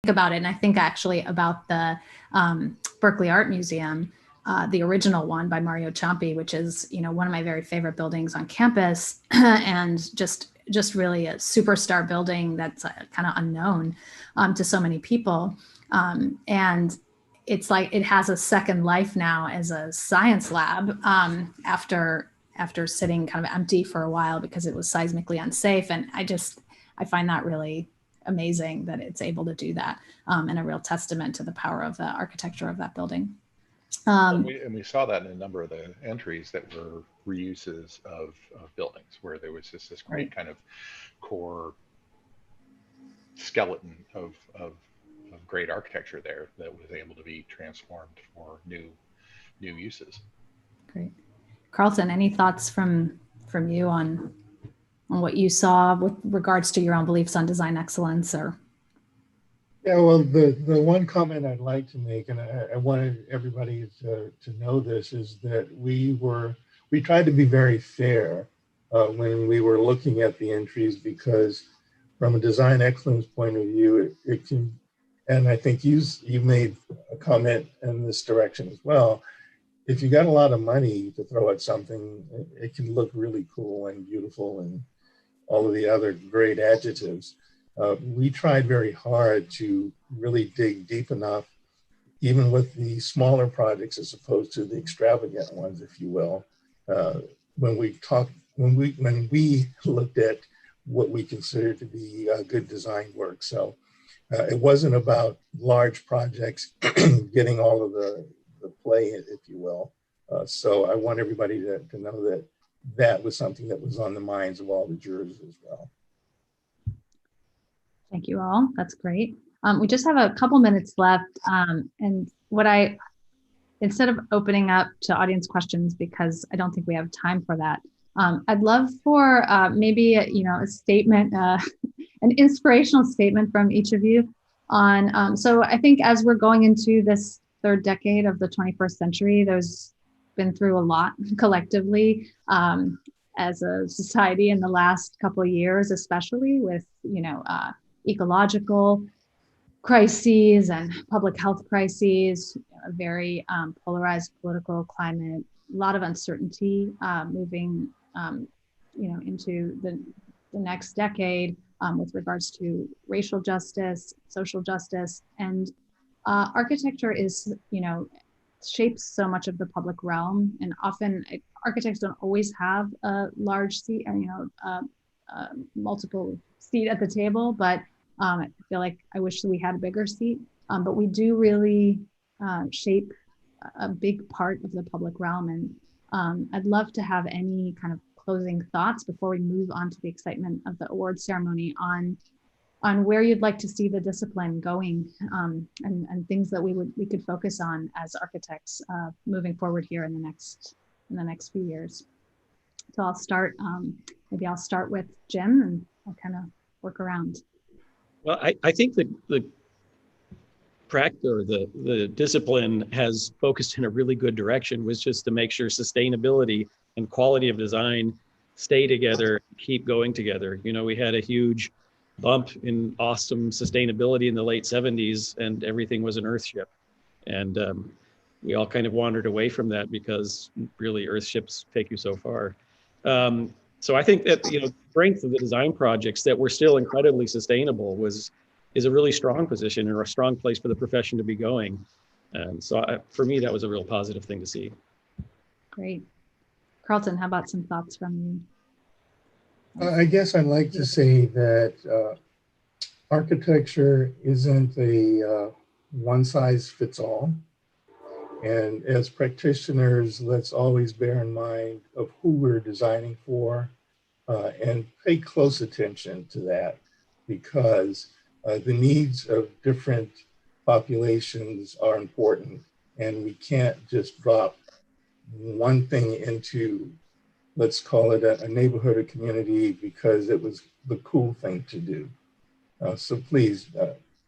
about it. And I think actually about the Berkeley Art Museum, the original one by Mario Ciampi, which is, one of my very favorite buildings on campus, and just really a superstar building that's kind of unknown to so many people. And it's like it has a second life now as a science lab after sitting kind of empty for a while because it was seismically unsafe. And I find that really amazing that it's able to do that, and a real testament to the power of the architecture of that building. And we saw that in a number of the entries that were reuses of buildings, where there was just this great kind of core skeleton of great architecture there that was able to be transformed for new uses. Great. Carlton, any thoughts from you on what you saw with regards to your own beliefs on design excellence? Or yeah, well, the one comment I'd like to make, and I wanted everybody to know this, is that we tried to be very fair when we were looking at the entries, because from a design excellence point of view, it can, and I think you made a comment in this direction as well. If you got a lot of money to throw at something, it can look really cool and beautiful and all of the other great adjectives. We tried very hard to really dig deep enough, even with the smaller projects as opposed to the extravagant ones, if you will. When we looked at what we considered to be good design work. So it wasn't about large projects getting all of the play, if you will. So I want everybody to know that that was something that was on the minds of all the jurors as well. Thank you all. That's great. We just have a couple minutes left. And instead of opening up to audience questions, because I don't think we have time for that, I'd love for maybe a statement, an inspirational statement from each of you on, so I think as we're going into this third decade of the 21st century, there's been through a lot collectively as a society in the last couple of years, especially with, ecological crises and public health crises, a very polarized political climate, a lot of uncertainty moving, into the next decade with regards to racial justice, social justice, and architecture is, shapes so much of the public realm, and often architects don't always have a large seat, multiple seat at the table, but I feel like I wish that we had a bigger seat, but we do really shape a big part of the public realm. And I'd love to have any kind of closing thoughts before we move on to the excitement of the award ceremony on where you'd like to see the discipline going, and things that we could focus on as architects moving forward here in the next few years. So I'll start, maybe I'll start with Jim, and I'll kind of work around. Well, I think the the discipline has focused in a really good direction, was just to make sure sustainability and quality of design stay together, keep going together. We had a huge bump in awesome sustainability in the late 70s, and everything was an earthship. And we all kind of wandered away from that because really earthships take you so far. So I think that, strength of the design projects that were still incredibly sustainable is a really strong position and a strong place for the profession to be going. And so for me, that was a real positive thing to see. Great. Carlton, how about some thoughts from you? I guess I'd like to say that architecture isn't a one size fits all. And as practitioners, let's always bear in mind of who we're designing for, and pay close attention to that, because the needs of different populations are important, and we can't just drop one thing into, let's call it a neighborhood or community because it was the cool thing to do. So please,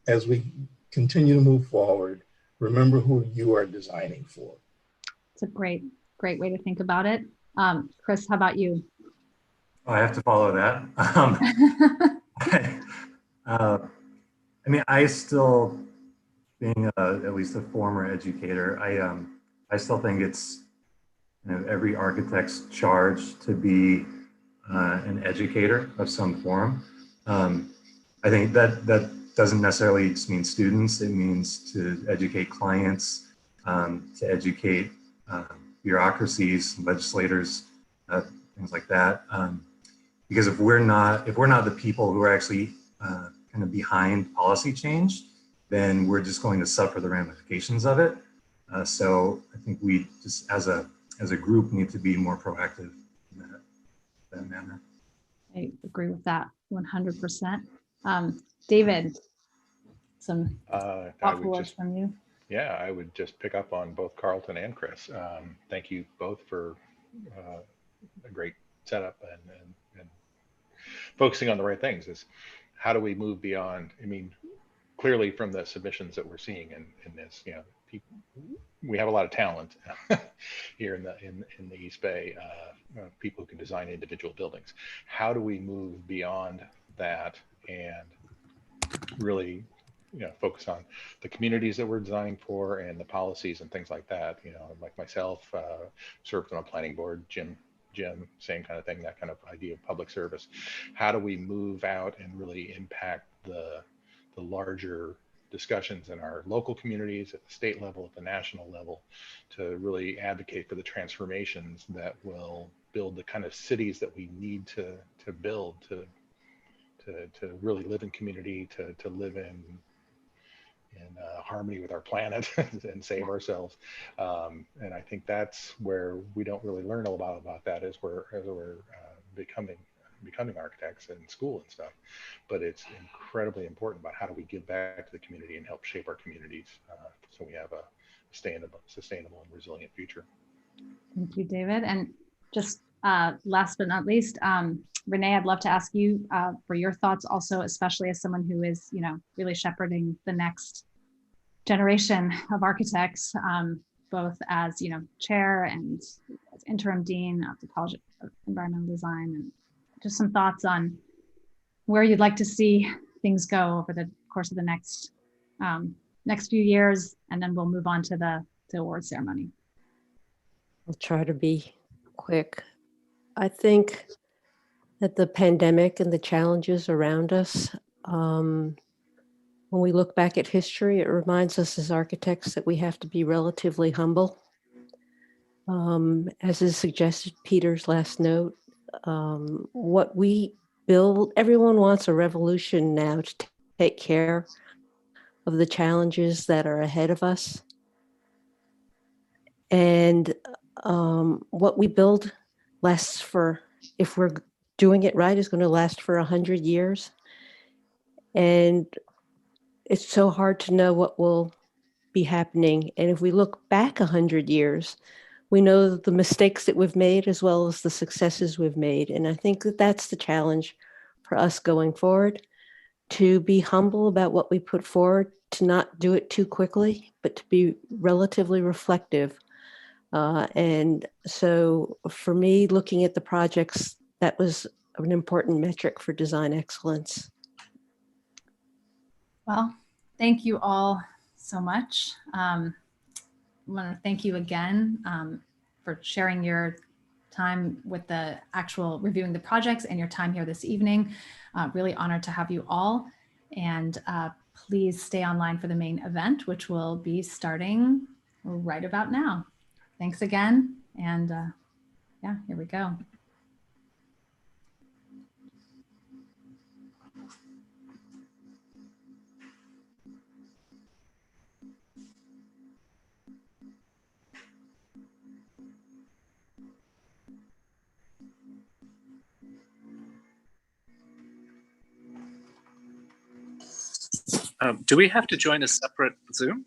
as we continue to move forward, remember who you are designing for. It's a great way to think about it. Chris, how about you? Oh, I have to follow that. I mean, I still, being at least a former educator, I still think it's, you know, every architect's charge to be an educator of some form. I think that doesn't necessarily just mean students. It means to educate clients, to educate bureaucracies, legislators, things like that. Because if we're not the people who are actually kind of behind policy change, then we're just going to suffer the ramifications of it. So I think we just, as a group, need to be more proactive in that manner. I agree with that 100%. David, some thoughtful words from you. Yeah, I would just pick up on both Carlton and Chris. Thank you both for a great setup and focusing on the right things. Is how do we move beyond? I mean, clearly from the submissions that we're seeing in this, you know, people, we have a lot of talent here in the East Bay, people who can design individual buildings. How do we move beyond that and really, you know, focus on the communities that we're designing for and the policies and things like that? You know, like myself, served on a planning board, Jim, same kind of thing, that kind of idea of public service. How do we move out and really impact the larger discussions in our local communities, at the state level, at the national level, to really advocate for the transformations that will build the kind of cities that we need to build to really live in community, to live in harmony with our planet and save ourselves. And I think that's where we don't really learn a lot about that as we're becoming architects in school and stuff. But it's incredibly important about how do we give back to the community and help shape our communities so we have a sustainable and resilient future. Thank you, David. And just last but not least, Renee, I'd love to ask you for your thoughts also, especially as someone who is, you know, really shepherding the next generation of architects, both as, you know, chair and as interim dean of the College of Environmental Design, and just some thoughts on where you'd like to see things go over the course of the next few years, and then we'll move on to the award ceremony. I'll try to be quick. I think that the pandemic and the challenges around us, when we look back at history, it reminds us as architects that we have to be relatively humble. As is suggested, Peter's last note, what we build, everyone wants a revolution now to take care of the challenges that are ahead of us. And what we build lasts for, if we're doing it right, is going to last for 100 years. And it's so hard to know what will be happening. And if we look back 100 years, we know the mistakes that we've made as well as the successes we've made. And I think that that's the challenge for us going forward, to be humble about what we put forward, to not do it too quickly, but to be relatively reflective. And so for me, looking at the projects, that was an important metric for design excellence. Well, thank you all so much. I want to thank you again for sharing your time with the actual reviewing the projects and your time here this evening. Really honored to have you all. And please stay online for the main event, which will be starting right about now. Thanks again. And yeah, here we go. Do we have to join a separate Zoom?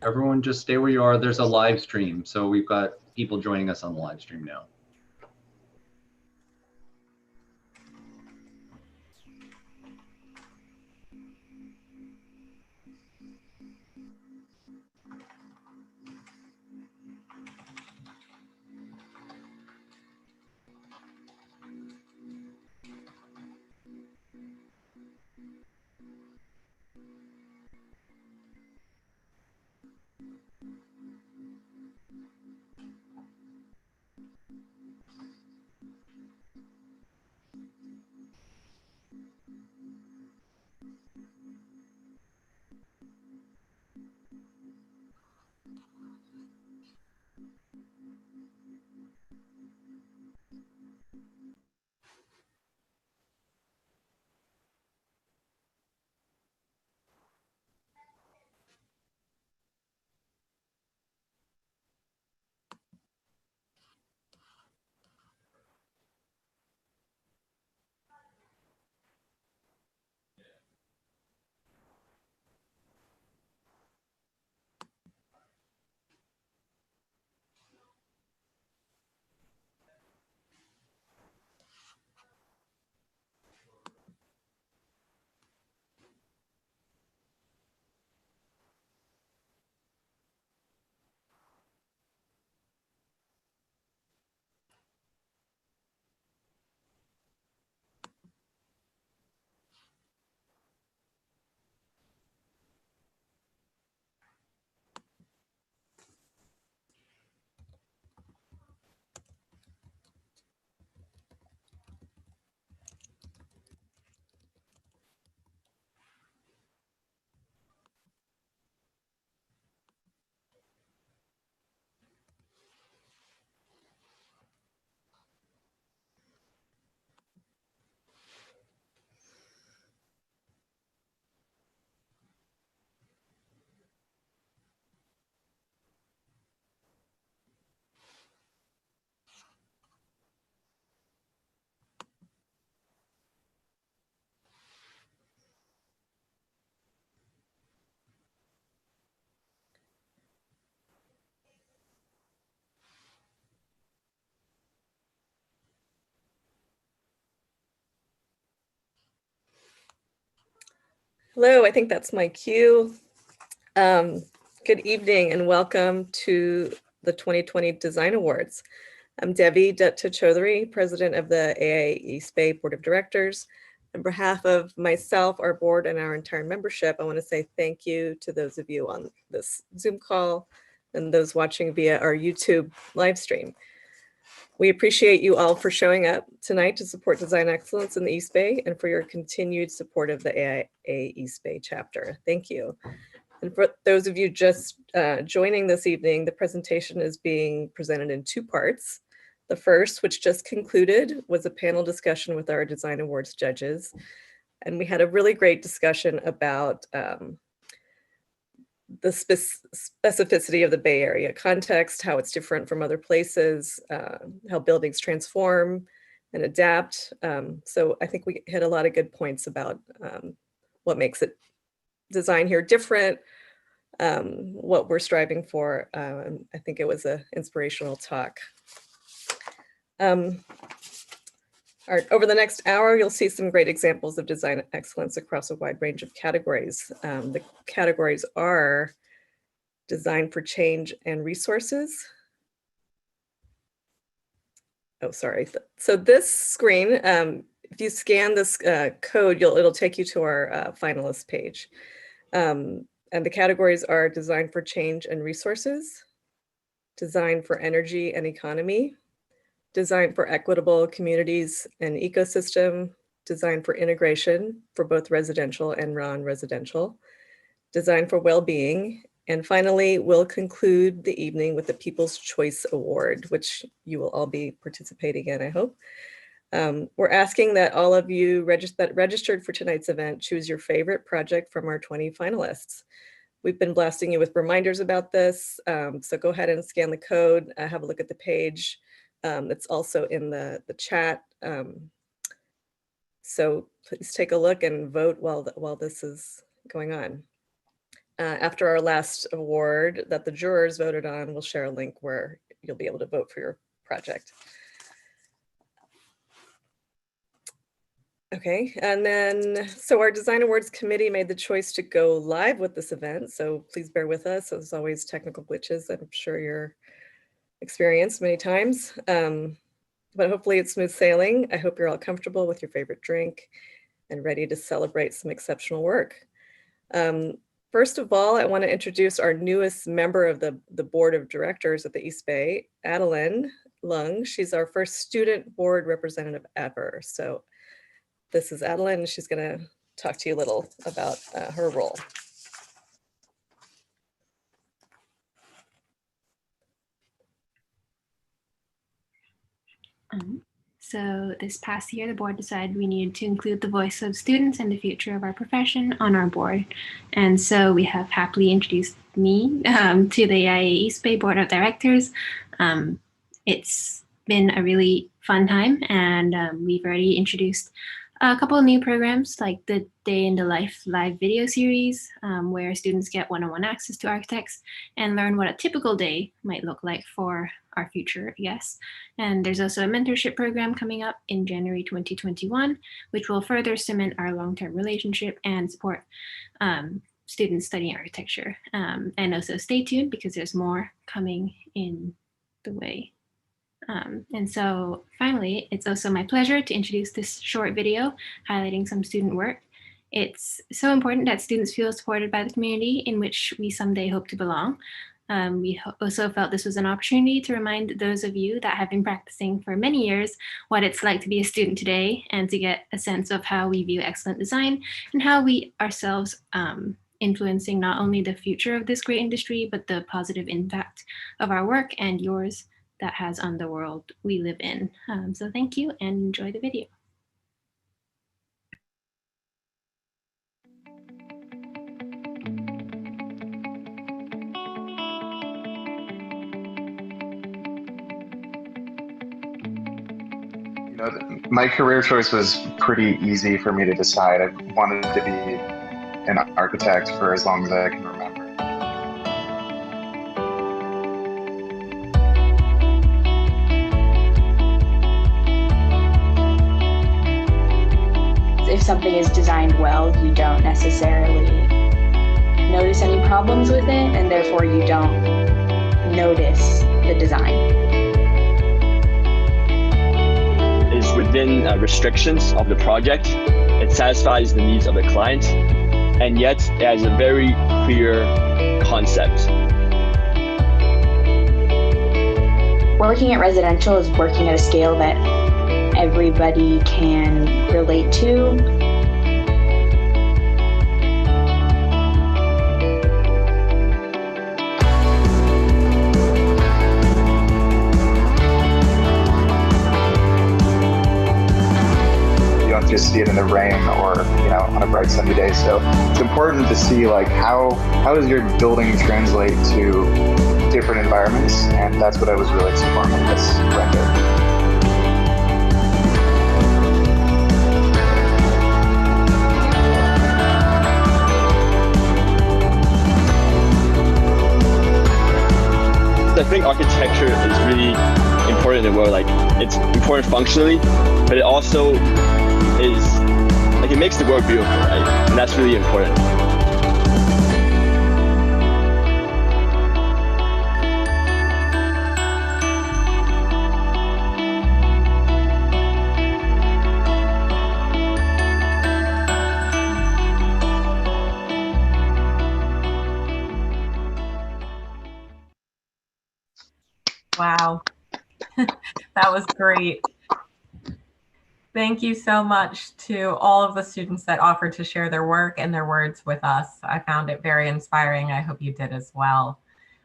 Everyone just stay where you are. There's a live stream. So we've got people joining us on the live stream now. Hello, I think that's my cue. Good evening and welcome to the 2020 Design Awards. I'm Devi Dutta Chaudhary, President of the AIA East Bay Board of Directors. On behalf of myself, our board, and our entire membership, I want to say thank you to those of you on this Zoom call and those watching via our YouTube live stream. We appreciate you all for showing up tonight to support design excellence in the East Bay and for your continued support of the AIA East Bay chapter. Thank you. And for those of you just joining this evening, the presentation is being presented in two parts. The first, which just concluded, was a panel discussion with our Design Awards judges. And we had a really great discussion about the specificity of the Bay Area context, how it's different from other places, how buildings transform and adapt. So I think we hit a lot of good points about what makes it design here different, what we're striving for. I think it was an inspirational talk. Over the next hour, you'll see some great examples of design excellence across a wide range of categories. The categories are design for change and resources. Oh, sorry. So this screen, if you scan this code, it'll take you to our finalist page. And the categories are design for change and resources, design for energy and economy, design for equitable communities and ecosystem, design for integration for both residential and non-residential, design for well-being, and finally, we'll conclude the evening with the People's Choice Award, which you will all be participating in, I hope. We're asking that all of you that registered for tonight's event choose your favorite project from our 20 finalists. We've been blasting you with reminders about this, so go ahead and scan the code, have a look at the page. It's also in the chat. So please take a look and vote while this is going on. After our last award that the jurors voted on, we'll share a link where you'll be able to vote for your project. Okay, and then, so our Design Awards Committee made the choice to go live with this event, so please bear with us. As always, technical glitches, I'm sure you're experienced many times, but hopefully it's smooth sailing. I hope you're all comfortable with your favorite drink and ready to celebrate some exceptional work. First of all, I want to introduce our newest member of the board of directors at the East Bay, Adeline Lung. She's our first student board representative ever. So this is Adeline, and she's going to talk to you a little about her role. So this past year, the board decided we needed to include the voice of students and the future of our profession on our board. And so we have happily introduced me to the AIA East Bay Board of Directors. It's been a really fun time, and we've already introduced a couple of new programs like the Day in the Life live video series, where students get one-on-one access to architects and learn what a typical day might look like for our future guests. And there's also a mentorship program coming up in January 2021, which will further cement our long-term relationship and support students studying architecture. And also stay tuned because there's more coming in the way. And so finally, it's also my pleasure to introduce this short video highlighting some student work. It's so important that students feel supported by the community in which we someday hope to belong. We also felt this was an opportunity to remind those of you that have been practicing for many years what it's like to be a student today, and to get a sense of how we view excellent design and how we ourselves influencing not only the future of this great industry, but the positive impact of our work and yours that has on the world we live in. So thank you and enjoy the video. You know, my career choice was pretty easy for me to decide. I wanted to be an architect for as long as I can remember. if something is designed well, you don't necessarily notice any problems with it, and therefore you don't notice the design. Is within restrictions of the project. It satisfies the needs of the client, and yet it has a very clear concept. Working at residential is working at a scale that everybody can relate to. You don't just see it in the rain or, you know, on a bright sunny day. So it's important to see like how does your building translate to different environments, and that's what I was really exploring with this render. I think architecture is really important in the world. Like, it's important functionally, but it also is like, it makes the world beautiful, right? And that's really important. Wow, that was great. Thank you so much to all of the students that offered to share their work and their words with us. I found it very inspiring. I hope you did as well.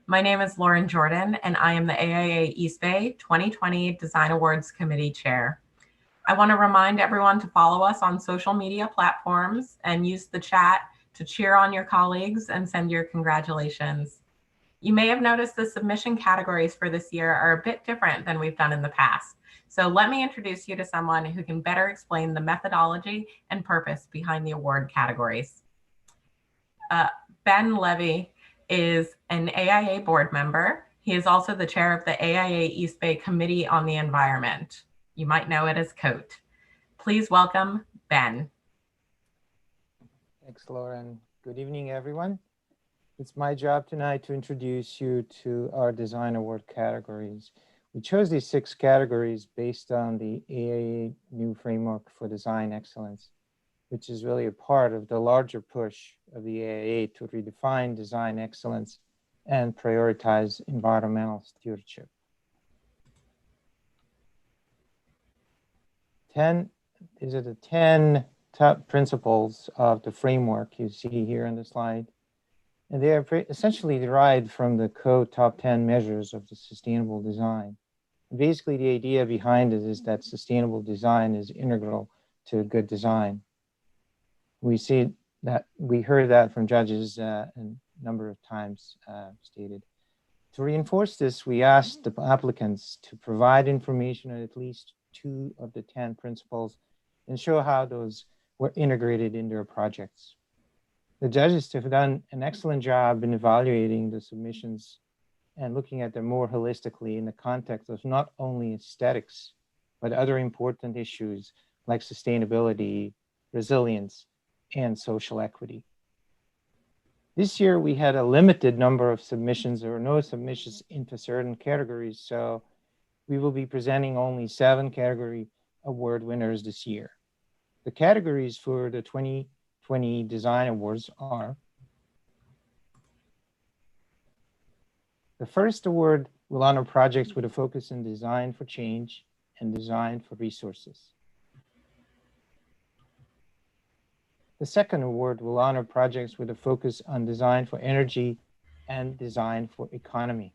My name is Lauren Jordan, and I am the AIA East Bay 2020 Design Awards Committee Chair. I want to remind everyone to follow us on social media platforms and use the chat to cheer on your colleagues and send your congratulations. You may have noticed the submission categories for this year are a bit different than we've done in the past. So let me introduce you to someone who can better explain the methodology and purpose behind the award categories. Ben Levy is an AIA board member. He is also the chair of the AIA East Bay Committee on the Environment. You might know it as COAT. Please welcome Ben. Thanks, Lauren. Good evening, everyone. It's my job tonight to introduce you to our design award categories. We chose these 6 categories based on the AIA new framework for design excellence, which is really a part of the larger push of the AIA to redefine design excellence and prioritize environmental stewardship. These are the 10 top principles of the framework you see here on the slide. And they are essentially derived from the code top 10 measures of the sustainable design. And basically, the idea behind it is that sustainable design is integral to good design. We heard that from judges a number of times stated. To reinforce this, we asked the applicants to provide information on at least 2 of the 10 principles and show how those were integrated in their projects. The judges have done an excellent job in evaluating the submissions and looking at them more holistically in the context of not only aesthetics, but other important issues like sustainability, resilience, and social equity. This year, we had a limited number of submissions. There were no submissions into certain categories, so we will be presenting only 7 category award winners this year. The categories for the 2020 Design Awards are: the first award will honor projects with a focus in design for change and design for resources. The second award will honor projects with a focus on design for energy and design for economy.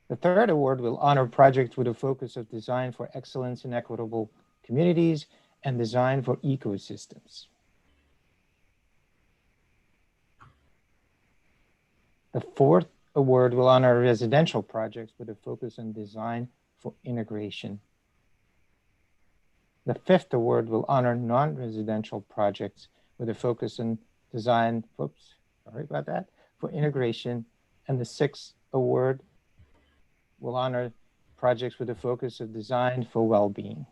The third award will honor projects with a focus of design for excellence in equitable communities and design for ecosystems. The fourth award will honor residential projects with a focus on design for integration. The fifth award will honor non-residential projects with a focus on design, for integration. And the sixth award will honor projects with a focus of design for well-being.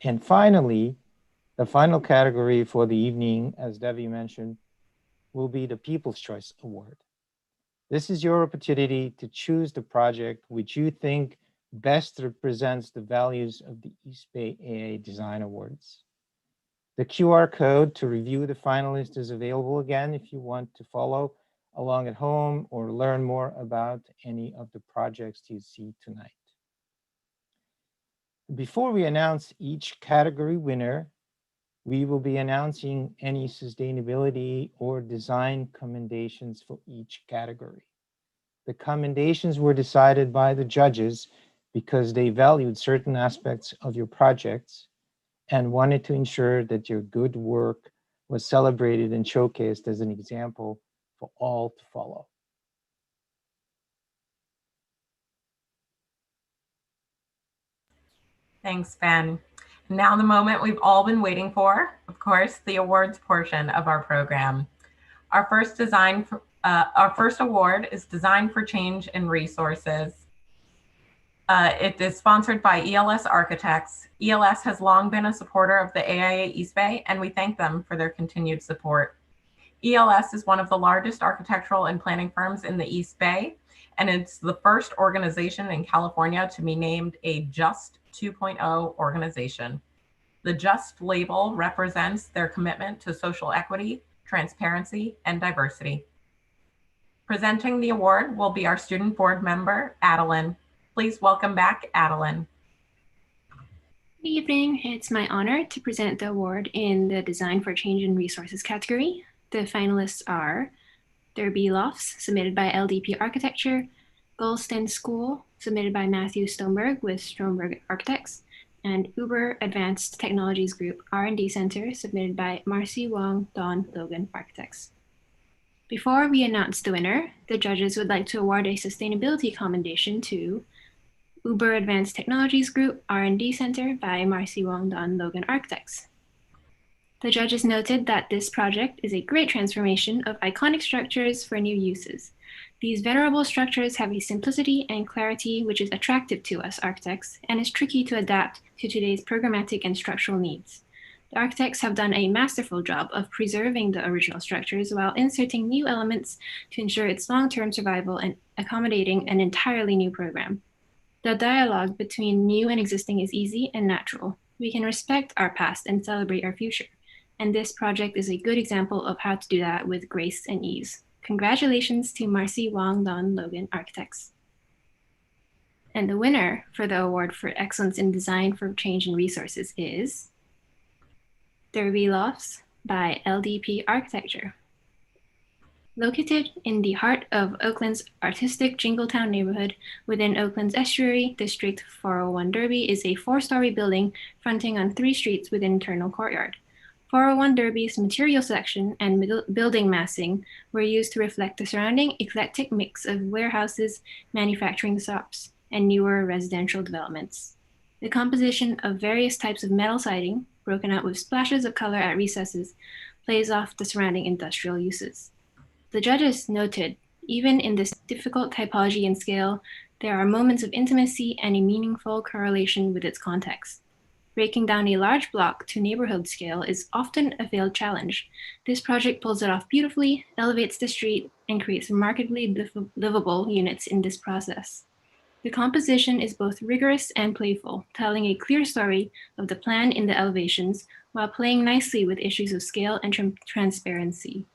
And finally, the final category for the evening, as Debbie mentioned, will be the People's Choice Award. This is your opportunity to choose the project which you think best represents the values of the East Bay AIA Design Awards. The QR code to review the finalists is available again if you want to follow along at home or learn more about any of the projects you see tonight. Before we announce each category winner, we will be announcing any sustainability or design commendations for each category. The commendations were decided by the judges because they valued certain aspects of your projects and wanted to ensure that your good work was celebrated and showcased as an example for all to follow. Thanks, Ben. Now the moment we've all been waiting for, of course, the awards portion of our program. Our first award is Design for Change and Resources. It is sponsored by ELS Architects. ELS has long been a supporter of the AIA East Bay, and we thank them for their continued support. ELS is one of the largest architectural and planning firms in the East Bay, and it's the first organization in California to be named a JUST 2.0 organization. The JUST label represents their commitment to social equity, transparency, and diversity. Presenting the award will be our student board member, Adeline. Please welcome back, Adeline. Good evening. It's my honor to present the award in the Design for Change and Resources category. The finalists are Derby Lofts, submitted by LDP Architecture, Golston School, submitted by Matthew Stoneberg with Stromberg Architects, and Uber Advanced Technologies Group R&D Center, submitted by Marcy, Wong, Donn, Logan Architects. Before we announce the winner, the judges would like to award a sustainability commendation to Uber Advanced Technologies Group R&D Center by Marcy, Wong, Donn, Logan Architects. The judges noted that this project is a great transformation of iconic structures for new uses. These venerable structures have a simplicity and clarity which is attractive to us architects and is tricky to adapt to today's programmatic and structural needs. The architects have done a masterful job of preserving the original structures while inserting new elements to ensure its long-term survival and accommodating an entirely new program. The dialogue between new and existing is easy and natural. We can respect our past and celebrate our future. And this project is a good example of how to do that with grace and ease. Congratulations to Marcy, Wong, Donn, Logan Architects. And the winner for the award for Excellence in Design for Change and Resources is Derby Lofts by LDP Architecture. Located in the heart of Oakland's artistic Jingletown neighborhood within Oakland's Estuary District, 401 Derby is a 4-story building fronting on 3 streets with an internal courtyard. 401 Derby's material selection and building massing were used to reflect the surrounding eclectic mix of warehouses, manufacturing shops, and newer residential developments. The composition of various types of metal siding, broken out with splashes of color at recesses, plays off the surrounding industrial uses. The judges noted, even in this difficult typology and scale, there are moments of intimacy and a meaningful correlation with its context. Breaking down a large block to neighborhood scale is often a failed challenge. This project pulls it off beautifully, elevates the street, and creates remarkably livable units in this process. The composition is both rigorous and playful, telling a clear story of the plan in the elevations while playing nicely with issues of scale and transparency.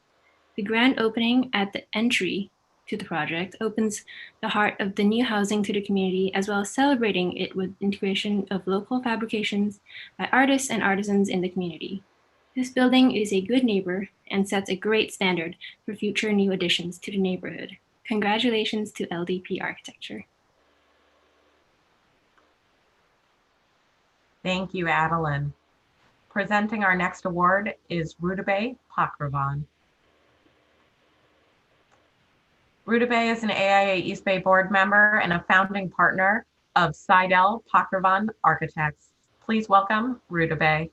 The grand opening at the entry to the project opens the heart of the new housing to the community, as well as celebrating it with integration of local fabrications by artists and artisans in the community. This building is a good neighbor and sets a great standard for future new additions to the neighborhood. Congratulations to LDP Architecture. Thank you, Adeline. Presenting our next award is Rudabeh Pakravan. Rudabeh is an AIA East Bay board member and a founding partner of Seidel Pakravan Architects. Please welcome Rudabeh.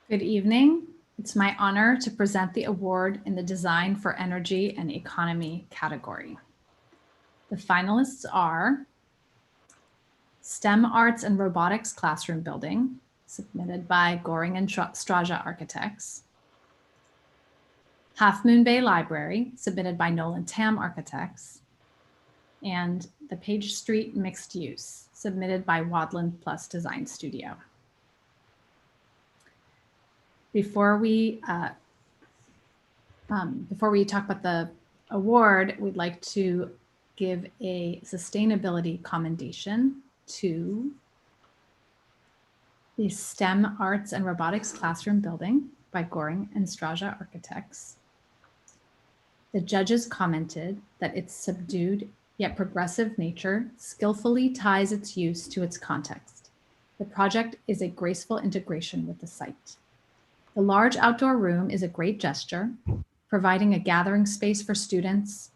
Good evening. It's my honor to present the award in the Design for Energy and Economy category. The finalists are STEM Arts and Robotics Classroom Building, submitted by Goring and Straja Architects. Half Moon Bay Library, submitted by Knoll and Tam Architects. And the Page Street Mixed Use, submitted by Wadlund Plus Design Studio. Before we talk about the award, we'd like to give a sustainability commendation to the STEM Arts and Robotics Classroom Building by Goring and Straja Architects. The judges commented that its subdued yet progressive nature skillfully ties its use to its context. The project is a graceful integration with the site. The large outdoor room is a great gesture, providing a gathering space for students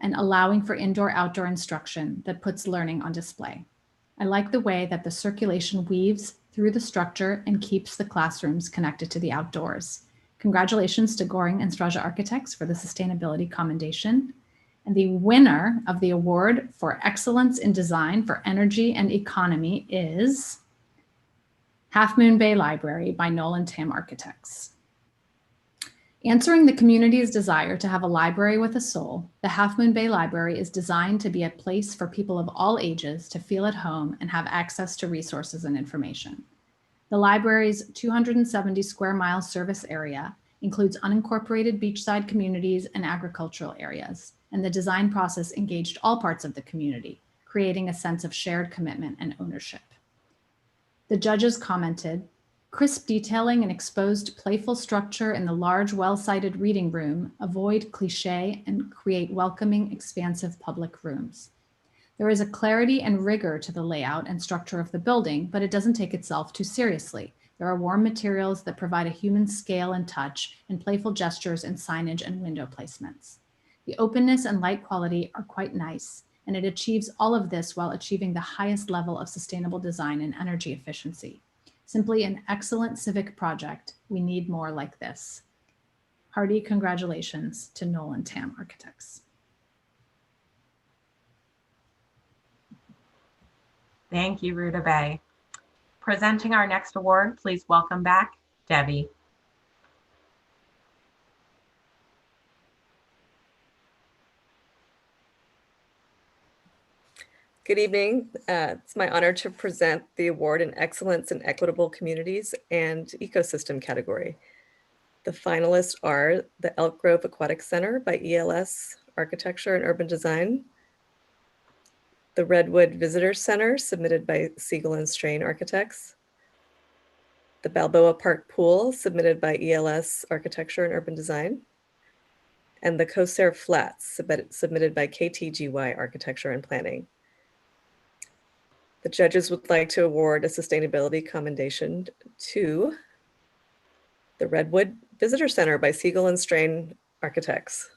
and allowing for indoor-outdoor instruction that puts learning on display. I like the way that the circulation weaves through the structure and keeps the classrooms connected to the outdoors. Congratulations to Goring and Straja Architects for the sustainability commendation. And the winner of the award for excellence in design for energy and economy is Half Moon Bay Library by Knoll and Tam Architects. Answering the community's desire to have a library with a soul, the Half Moon Bay Library is designed to be a place for people of all ages to feel at home and have access to resources and information. The library's 270 square mile service area includes unincorporated beachside communities and agricultural areas, and the design process engaged all parts of the community, creating a sense of shared commitment and ownership. The judges commented, crisp detailing and exposed playful structure in the large, well-sited reading room avoid cliché and create welcoming, expansive public rooms. There is a clarity and rigor to the layout and structure of the building, but it doesn't take itself too seriously. There are warm materials that provide a human scale and touch, and playful gestures in signage and window placements. The openness and light quality are quite nice, and it achieves all of this while achieving the highest level of sustainable design and energy efficiency. Simply an excellent civic project. We need more like this. Hearty congratulations to Knoll and Tam Architects. Thank you, Ruta Bay. Presenting our next award, please welcome back Debbie. Good evening. It's my honor to present the award in Excellence in Equitable Communities and Ecosystem category. The finalists are the Elk Grove Aquatic Center by ELS Architecture and Urban Design, the Redwood Visitor Center submitted by Siegel and Strain Architects, the Balboa Park Pool submitted by ELS Architecture and Urban Design, and the Cosair Flats submitted by KTGY Architecture and Planning. The judges would like to award a sustainability commendation to the Redwood Visitor Center by Siegel and Strain Architects.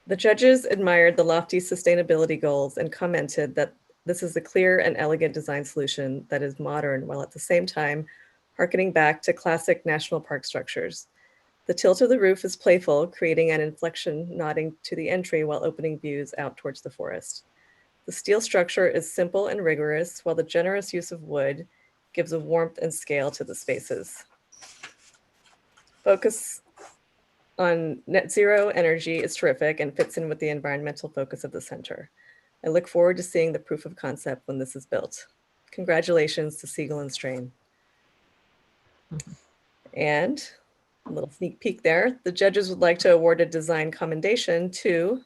The judges admired the lofty sustainability goals and commented that this is a clear and elegant design solution that is modern while at the same time harkening back to classic national park structures. The tilt of the roof is playful, creating an inflection nodding to the entry while opening views out towards the forest. The steel structure is simple and rigorous, while the generous use of wood gives a warmth and scale to the spaces. Focus on net zero energy is terrific and fits in with the environmental focus of the center. I look forward to seeing the proof of concept when this is built. Congratulations to Siegel and Strain. And a little sneak peek there, the judges would like to award a design commendation to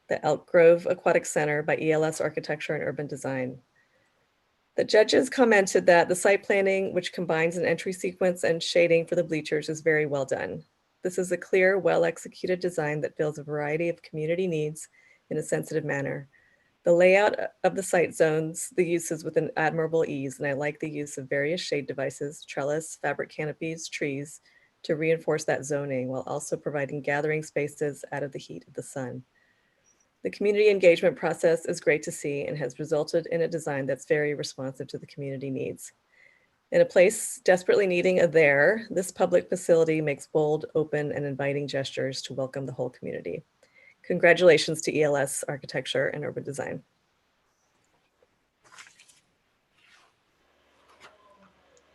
the Elk Grove Aquatic Center by ELS Architecture and Urban Design. The judges commented that the site planning, which combines an entry sequence and shading for the bleachers, is very well done. This is a clear, well-executed design that fills a variety of community needs in a sensitive manner. The layout of the site zones the uses with an admirable ease, and I like the use of various shade devices, trellis, fabric canopies, trees, to reinforce that zoning while also providing gathering spaces out of the heat of the sun. The community engagement process is great to see and has resulted in a design that's very responsive to the community needs. In a place desperately needing a there, this public facility makes bold, open, and inviting gestures to welcome the whole community. Congratulations to ELS Architecture and Urban Design.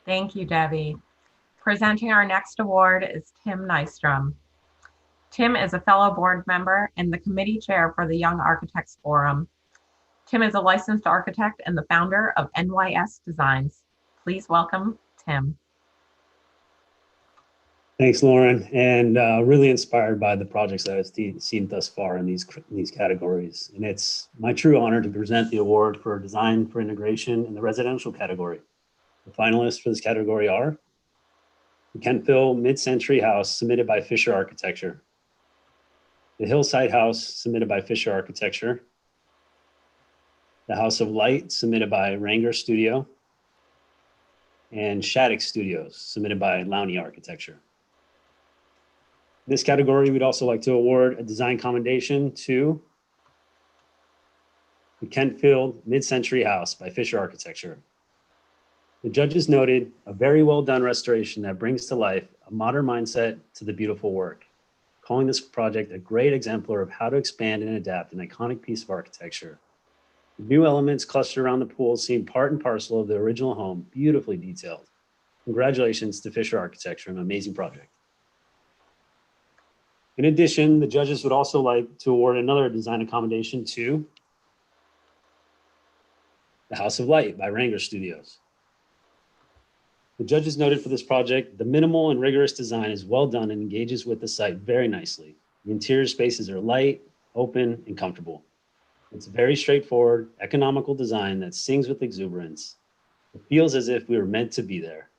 Thank you, Debbie. Presenting our next award is Tim Nystrom. Tim is a fellow board member and the committee chair for the Young Architects Forum. Tim is a licensed architect and the founder of NYS Designs. Please welcome Tim. Thanks, Lauren, and really inspired by the projects that I've seen thus far in these categories. And it's my true honor to present the award for Design for Integration in the residential category. The finalists for this category are the Kentville Mid-Century House, submitted by Fisher Architecture. The Hillside House, submitted by Fisher Architecture. The House of Light, submitted by Ranger Studio. And Shattuck Studios, submitted by Lowney Architecture. In this category, we'd also like to award a design commendation to the Kentfield Mid-Century House by Fisher Architecture. The judges noted a very well done restoration that brings to life a modern mindset to the beautiful work, calling this project a great exemplar of how to expand and adapt an iconic piece of architecture. The new elements clustered around the pool seem part and parcel of the original home, beautifully detailed. Congratulations to Fisher Architecture, an amazing project. In addition, the judges would also like to award another design accommodation to the House of Light by Ranger Studios. The judges noted for this project, the minimal and rigorous design is well done and engages with the site very nicely. The interior spaces are light, open, and comfortable. It's a very straightforward, economical design that sings with exuberance. It feels as if we were meant to be there.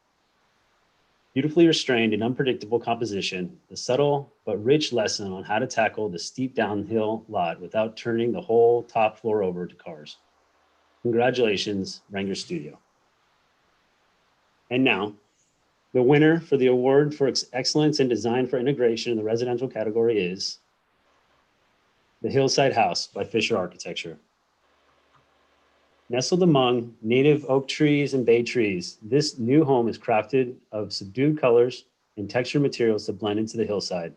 Beautifully restrained and unpredictable composition, the subtle but rich lesson on how to tackle the steep downhill lot without turning the whole top floor over to cars. Congratulations, Ranger Studio. And now, the winner for the award for excellence in design for integration in the residential category is the Hillside House by Fisher Architecture. Nestled among native oak trees and bay trees, this new home is crafted of subdued colors and textured materials to blend into the hillside.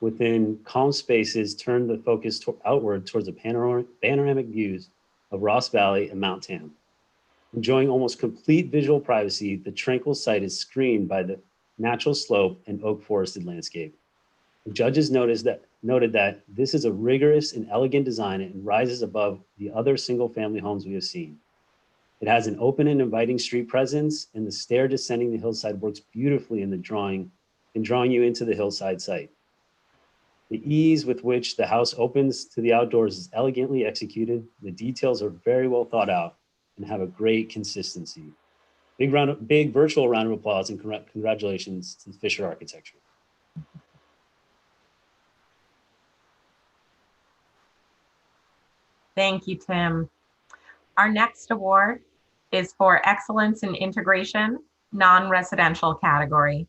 Within calm spaces, turn the focus outward towards the panoramic views of Ross Valley and Mount Tam. Enjoying almost complete visual privacy, the tranquil site is screened by the natural slope and oak forested landscape. The judges noted that this is a rigorous and elegant design and rises above the other single-family homes we have seen. It has an open and inviting street presence, and the stair descending the hillside works beautifully in drawing you into the hillside site. The ease with which the house opens to the outdoors is elegantly executed. The details are very well thought out and have a great consistency. Big virtual round of applause and congratulations to Fisher Architecture. Thank you, Tim. Our next award is for Excellence in Integration, non-residential category.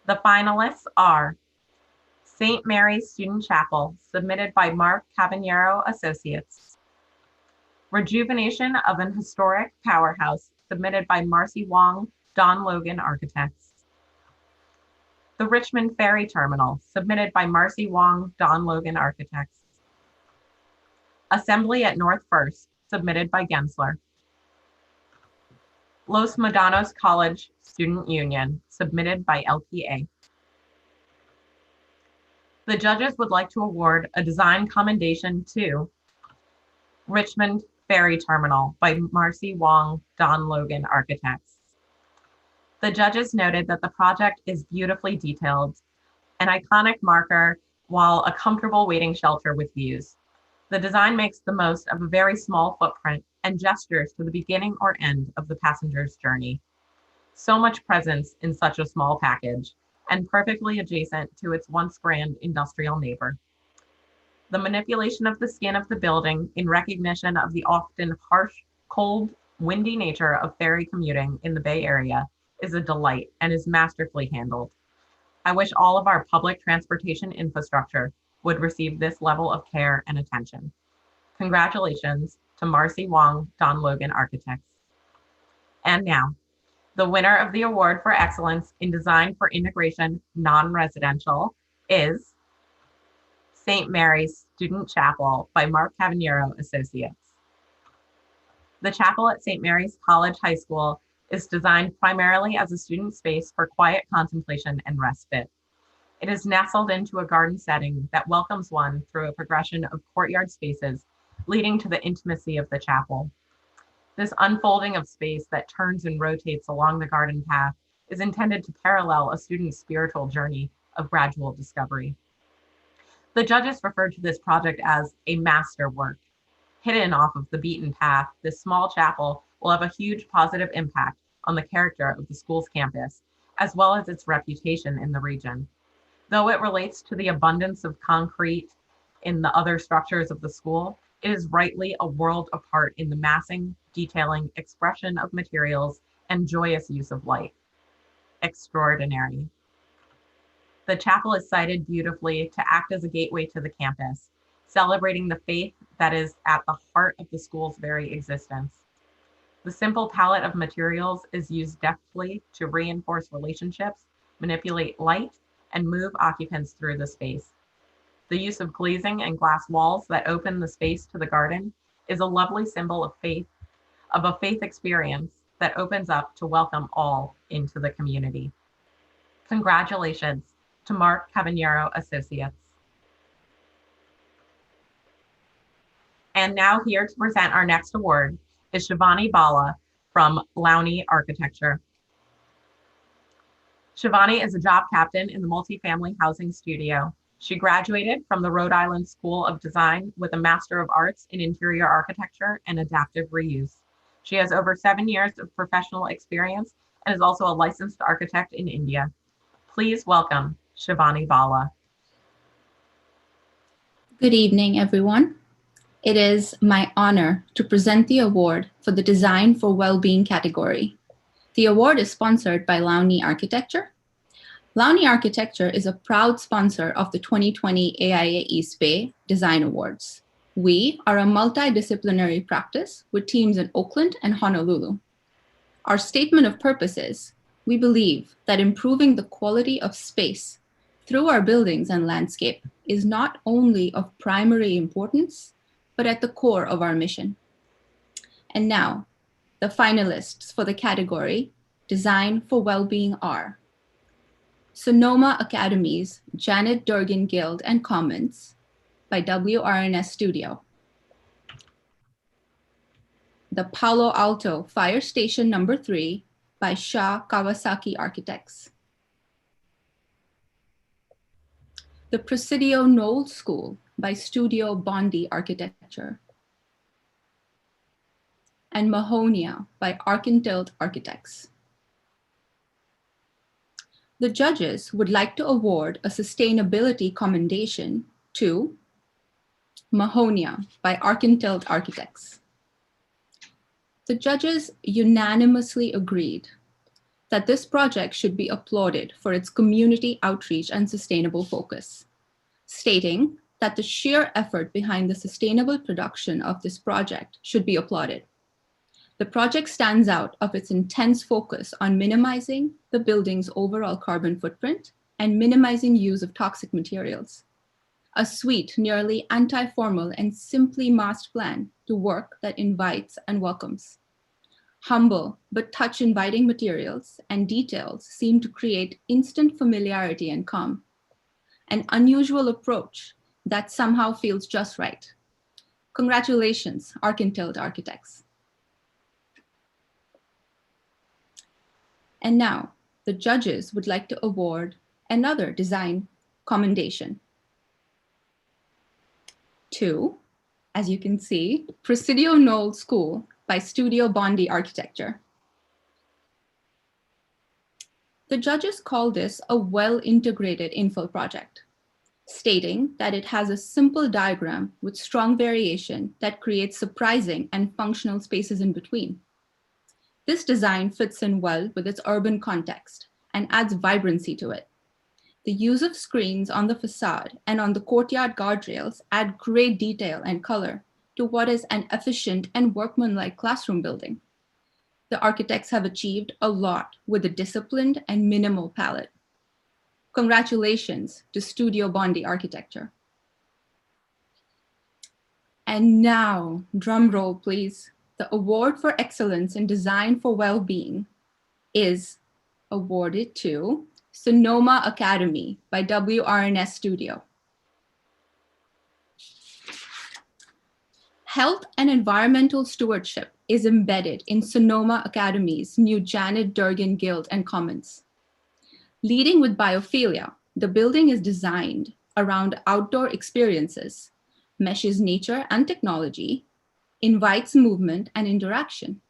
The finalists are St. Mary's Student Chapel, submitted by Mark Caballero Associates. Rejuvenation of an Historic Powerhouse, submitted by Marcy, Wong, Donn, Logan Architects. The Richmond Ferry Terminal, submitted by Marcy, Wong, Donn, Logan Architects. Assembly at North First, submitted by Gensler. Los Medanos College Student Union, submitted by LPA. The judges would like to award a design commendation to Richmond Ferry Terminal by Marcy, Wong, Donn, Logan Architects. The judges noted that the project is beautifully detailed, an iconic marker, while a comfortable waiting shelter with views. The design makes the most of a very small footprint and gestures to the beginning or end of the passenger's journey. So much presence in such a small package, and perfectly adjacent to its once grand industrial neighbor. The manipulation of the skin of the building in recognition of the often harsh, cold, windy nature of ferry commuting in the Bay Area is a delight and is masterfully handled. I wish all of our public transportation infrastructure would receive this level of care and attention. Congratulations to Marcy, Wong, Donn, Logan Architects. And now, The winner of the award for excellence in design for integration non-residential is St. Mary's Student Chapel by Mark Cavaniero Associates. The chapel at St. Mary's College High School is designed primarily as a student space for quiet contemplation and respite. It is nestled into a garden setting that welcomes one through a progression of courtyard spaces, leading to the intimacy of the chapel. This unfolding of space that turns and rotates along the garden path is intended to parallel a student's spiritual journey of gradual discovery. The judges referred to this project as a masterwork. Hidden off of the beaten path, this small chapel will have a huge positive impact on the character of the school's campus, as well as its reputation in the region. Though it relates to the abundance of concrete in the other structures of the school, it is rightly a world apart in the massing, detailing, expression of materials, and joyous use of light. Extraordinary. The chapel is sited beautifully to act as a gateway to the campus, celebrating the faith that is at the heart of the school's very existence. The simple palette of materials is used deftly to reinforce relationships, manipulate light, and move occupants through the space. The use of glazing and glass walls that open the space to the garden is a lovely symbol of faith, of a faith experience that opens up to welcome all into the community. Congratulations to Mark Cavaniero Associates. And now here to present our next award is Shivani Bhalla from Lowney Architecture. Shivani is a job captain in the multifamily housing studio. She graduated from the Rhode Island School of Design with a Master of Arts in Interior Architecture and Adaptive Reuse. She has over 7 years of professional experience and is also a licensed architect in India. Please welcome Shivani Bhalla. Good evening, everyone. It is my honor to present the award for the Design for Wellbeing category. The award is sponsored by Lowney Architecture. Lowney Architecture is a proud sponsor of the 2020 AIA East Bay Design Awards. We are a multidisciplinary practice with teams in Oakland and Honolulu. Our statement of purpose is, we believe that improving the quality of space through our buildings and landscape is not only of primary importance, but at the core of our mission. And now, the finalists for the category Design for Wellbeing are Sonoma Academy's Janet Durgin Guild and Commons by WRNS Studio. The Palo Alto Fire Station No. 3 by Shah Kawasaki Architects. The Presidio Knolls School by Studio Bondy Architecture. And Mahonia by Untitled Architects. The judges would like to award a sustainability commendation to Mahonia by Untitled Architects. The judges unanimously agreed that this project should be applauded for its community outreach and sustainable focus, stating that the sheer effort behind the sustainable production of this project should be applauded. The project stands out of its intense focus on minimizing the building's overall carbon footprint and minimizing use of toxic materials. A sweet, nearly anti-formal and simply masked plan to work that invites and welcomes. Humble but touch-inviting materials and details seem to create instant familiarity and calm. An unusual approach that somehow feels just right. Congratulations, Untitled Architects. And now, the judges would like to award another design commendation to, as you can see, Presidio Knolls School by Studio Bondy Architecture. The judges call this a well-integrated infill project, stating that it has a simple diagram with strong variation that creates surprising and functional spaces in between. This design fits in well with its urban context and adds vibrancy to it. The use of screens on the facade and on the courtyard guardrails add great detail and color to what is an efficient and workmanlike classroom building. the architects have achieved a lot with a disciplined and minimal palette. Congratulations to Studio Bondy Architecture. And now, drum roll please. The award for excellence in design for well-being is awarded to Sonoma Academy by WRNS Studio. Health and environmental stewardship is embedded in Sonoma Academy's new Janet Durgin Guild and Commons. Leading with biophilia, the building is designed around outdoor experiences, meshes nature and technology, invites movement and interaction.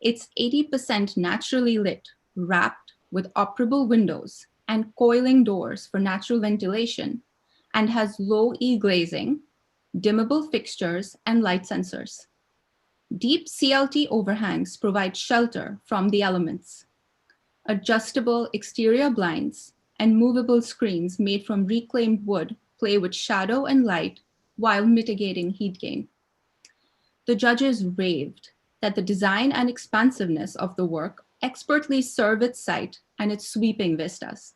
It's 80% naturally lit, wrapped with operable windows and coiling doors for natural ventilation, and has low E glazing, dimmable fixtures, and light sensors. Deep CLT overhangs provide shelter from the elements. Adjustable exterior blinds and movable screens made from reclaimed wood play with shadow and light while mitigating heat gain. The judges raved that the design and expansiveness of the work expertly serve its site and its sweeping vistas.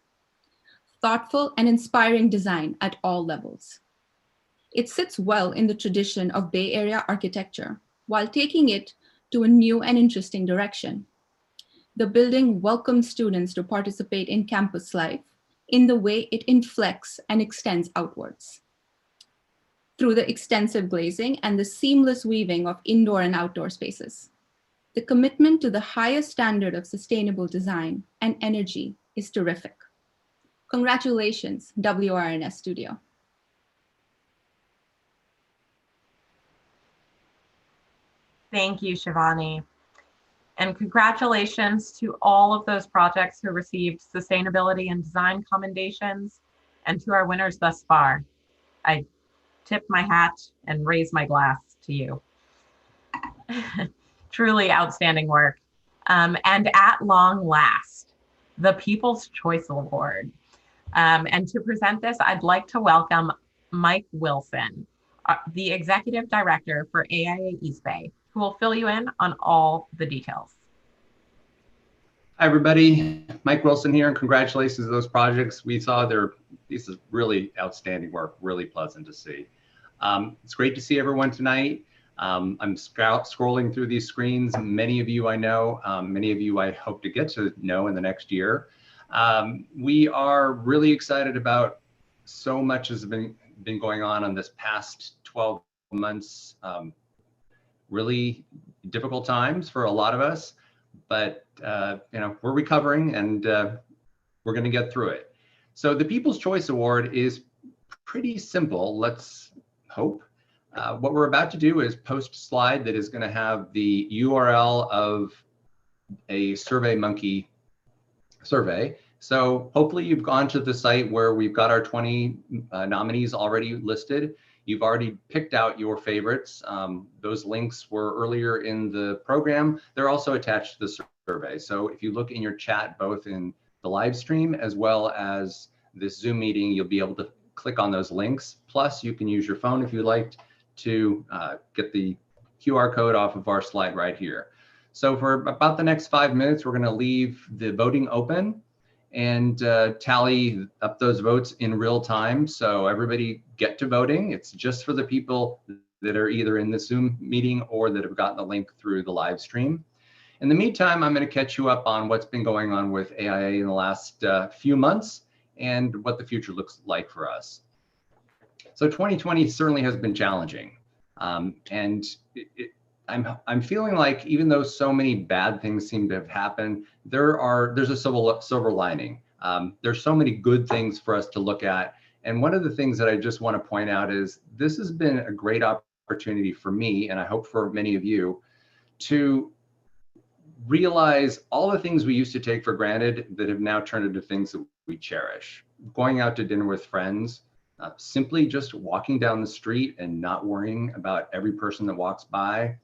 Thoughtful and inspiring design at all levels. It sits well in the tradition of Bay Area architecture while taking it to a new and interesting direction. The building welcomes students to participate in campus life in the way it inflects and extends outwards. Through the extensive glazing and the seamless weaving of indoor and outdoor spaces. The commitment to the highest standard of sustainable design and energy is terrific. Congratulations, WRNS Studio. Thank you, Shivani. And congratulations to all of those projects who received sustainability and design commendations, and to our winners thus far. I tip my hat and raise my glass to you. Truly outstanding work. And at long last, the People's Choice Award. And to present this, I'd like to welcome Mike Wilson, the Executive Director for AIA East Bay, who will fill you in on all the details. Hi, everybody. Mike Wilson here, and congratulations to those projects we saw. This is really outstanding work, really pleasant to see. It's great to see everyone tonight. I'm scrolling through these screens. Many of you I know, many of you I hope to get to know in the next year. We are really excited about so much has been going on this past 12 months. Really difficult times for a lot of us, but we're recovering, and we're going to get through it. So the People's Choice Award is pretty simple. Let's hope. What we're about to do is post a slide that is going to have the URL of a SurveyMonkey survey. So hopefully you've gone to the site where we've got our 20 nominees already listed. You've already picked out your favorites. Those links were earlier in the program. They're also attached to the survey. So if you look in your chat, both in the live stream as well as this Zoom meeting, you'll be able to click on those links. Plus, you can use your phone if you liked to get the QR code off of our slide right here. So for about the next 5 minutes, we're going to leave the voting open and tally up those votes in real time. So everybody get to voting. It's just for the people that are either in the Zoom meeting or that have gotten the link through the live stream. In the meantime, I'm going to catch you up on what's been going on with AIA in the last few months and what the future looks like for us. So 2020 certainly has been challenging. And I'm feeling like even though so many bad things seem to have happened, there's a silver lining. There's so many good things for us to look at. And one of the things that I just want to point out is this has been a great opportunity for me, and I hope for many of you, to realize all the things we used to take for granted that have now turned into things that we cherish. Going out to dinner with friends, simply just walking down the street and not worrying about every person that walks by.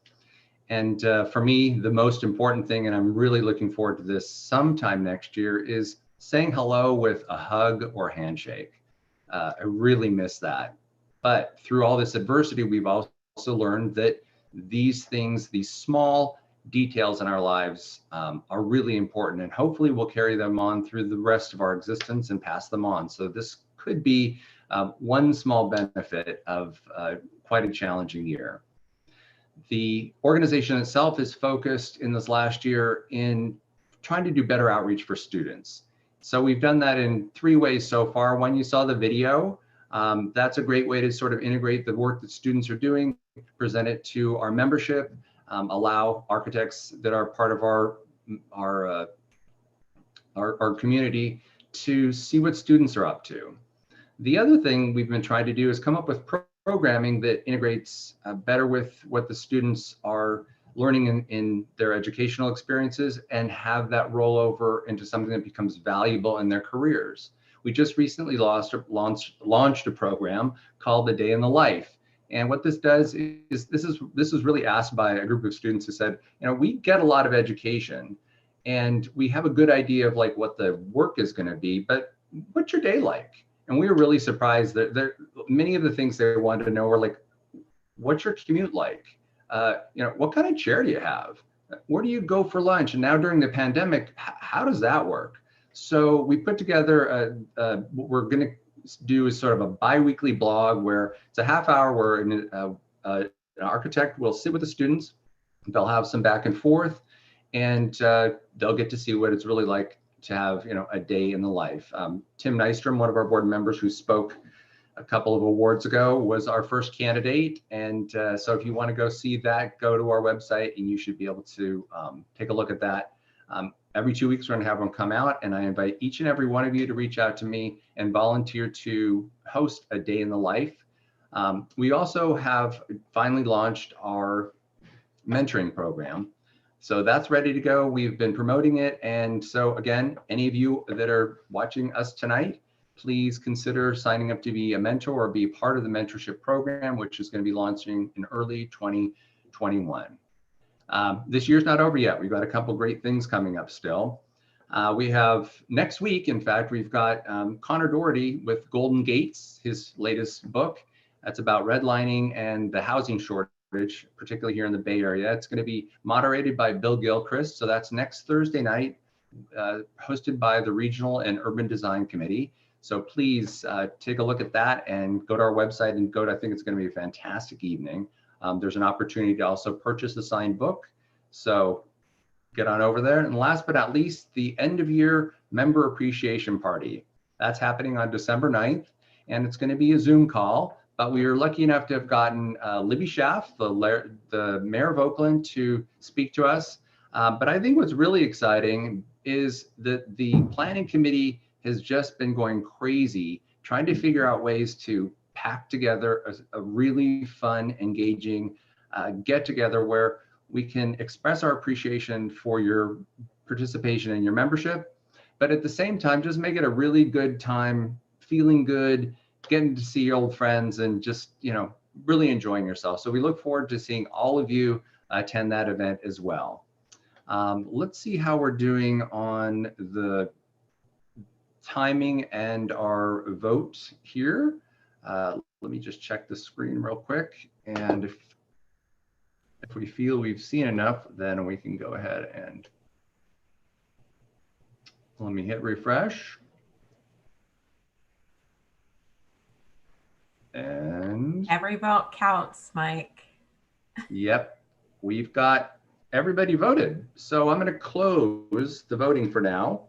And for me, the most important thing, and I'm really looking forward to this sometime next year, is saying hello with a hug or handshake. I really miss that. But through all this adversity, we've also learned that these things, these small details in our lives are really important, and hopefully we'll carry them on through the rest of our existence and pass them on. So this could be one small benefit of quite a challenging year. The organization itself is focused in this last year in trying to do better outreach for students. So we've done that in 3 ways so far. One, you saw the video. That's a great way to sort of integrate the work that students are doing, present it to our membership, allow architects that are part of our community to see what students are up to. The other thing we've been trying to do is come up with programming that integrates better with what the students are learning in their educational experiences, and have that roll over into something that becomes valuable in their careers. We just recently launched a program called The Day in the Life. And what this does is, this was really asked by a group of students who said, we get a lot of education and we have a good idea of like what the work is going to be, but what's your day like? And we were really surprised that many of the things they wanted to know were like, what's your commute like? What kind of chair do you have? Where do you go for lunch? And now during the pandemic, how does that work? So we put together what we're going to do is sort of a bi-weekly blog where it's a half hour where an architect will sit with the students. They'll have some back and forth, and they'll get to see what it's really like to have a day in the life. Tim Nystrom, one of our board members who spoke a couple of awards ago, was our first candidate. And so if you want to go see that, go to our website and you should be able to take a look at that. Every 2 weeks, we're going to have one come out, and I invite each and every one of you to reach out to me and volunteer to host a day in the life. We also have finally launched our mentoring program. So that's ready to go. We've been promoting it. And so again, any of you that are watching us tonight, please consider signing up to be a mentor or be a part of the mentorship program, which is going to be launching in early 2021. This year's not over yet. We've got a couple great things coming up still. We have next week, in fact, we've got Connor Doherty with Golden Gates, his latest book. That's about redlining and the housing shortage, particularly here in the Bay Area. It's going to be moderated by Bill Gilchrist. So that's next Thursday night, hosted by the Regional and Urban Design Committee. So please take a look at that and go to our website and I think it's going to be a fantastic evening. There's an opportunity to also purchase the signed book. So get on over there. And last but not least, the end of year member appreciation party. That's happening on December 9th, and it's going to be a Zoom call. But we were lucky enough to have gotten Libby Schaff, the mayor of Oakland, to speak to us. But I think what's really exciting is that the planning committee has just been going crazy trying to figure out ways to pack together a really fun, engaging get together where we can express our appreciation for your participation and your membership, but at the same time, just make it a really good time, feeling good, getting to see your old friends and just, really enjoying yourself. So we look forward to seeing all of you attend that event as well. Let's see how we're doing on the timing and our vote here. Let me just check the screen real quick. And if we feel we've seen enough, then we can go ahead and let me hit refresh. And every vote counts, Mike. Yep, we've got everybody voted. So I'm going to close the voting for now.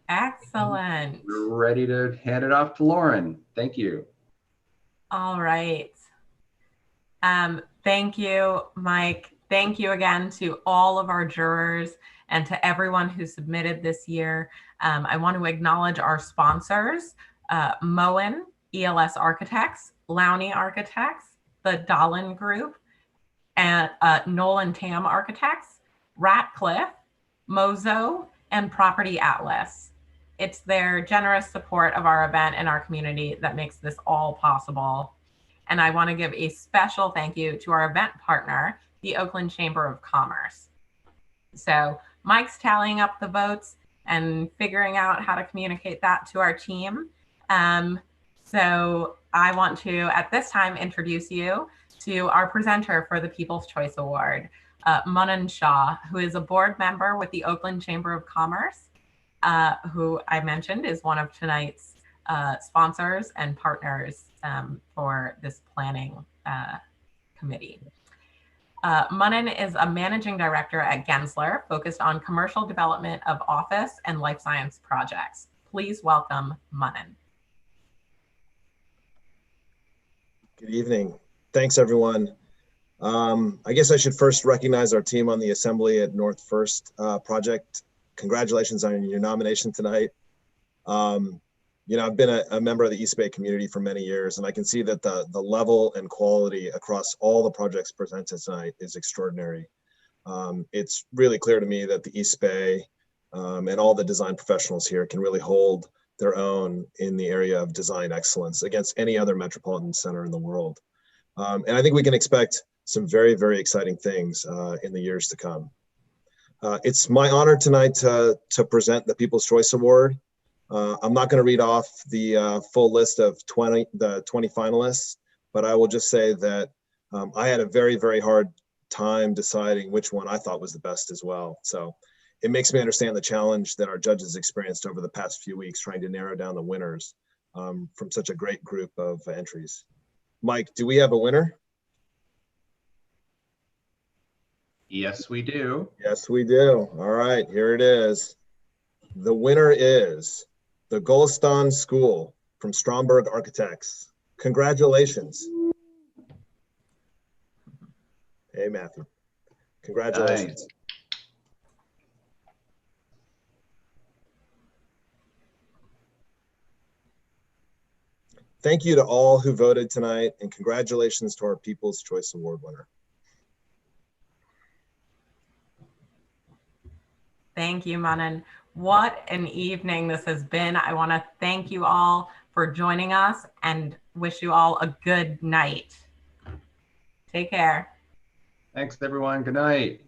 Excellent. We're ready to hand it off to Lauren. Thank you. All right. Thank you, Mike. Thank you again to all of our jurors and to everyone who submitted this year. I want to acknowledge our sponsors, Moen, ELS Architects, Lowney Architects, the Dollin Group, and Knoll and Tam Architects, Ratcliffe, Mozo, and Property Atlas. It's their generous support of our event and our community that makes this all possible. And I want to give a special thank you to our event partner, the Oakland Chamber of Commerce. So Mike's tallying up the votes and figuring out how to communicate that to our team. So I want to, at this time, introduce you to our presenter for the People's Choice Award. Manan Shah, who is a board member with the Oakland Chamber of Commerce, who I mentioned is one of tonight's sponsors and partners for this planning committee. Manan is a managing director at Gensler, focused on commercial development of office and life science projects. Please welcome Manan. Good evening. Thanks, everyone. I guess I should first recognize our team on the Assembly at North First project. Congratulations on your nomination tonight. You know, I've been a member of the East Bay community for many years, and I can see that the level and quality across all the projects presented tonight is extraordinary. It's really clear to me that the East Bay and all the design professionals here can really hold their own in the area of design excellence against any other metropolitan center in the world. And I think we can expect some very, very exciting things in the years to come. It's my honor tonight to present the People's Choice Award. I'm not going to read off the full list of the 20 finalists, but I will just say that I had a very, very hard time deciding which one I thought was the best as well. So it makes me understand the challenge that our judges experienced over the past few weeks trying to narrow down the winners from such a great group of entries. Mike, do we have a winner? Yes, we do. Yes, we do. All right, here it is. The winner is the Golestan School from Stromberg Architects. Congratulations. Hey, Matthew. Congratulations. Nice. Thank you to all who voted tonight, and congratulations to our People's Choice Award winner. Thank you, Manan. What an evening this has been. I want to thank you all for joining us and wish you all a good night. Take care. Thanks, everyone. Good night.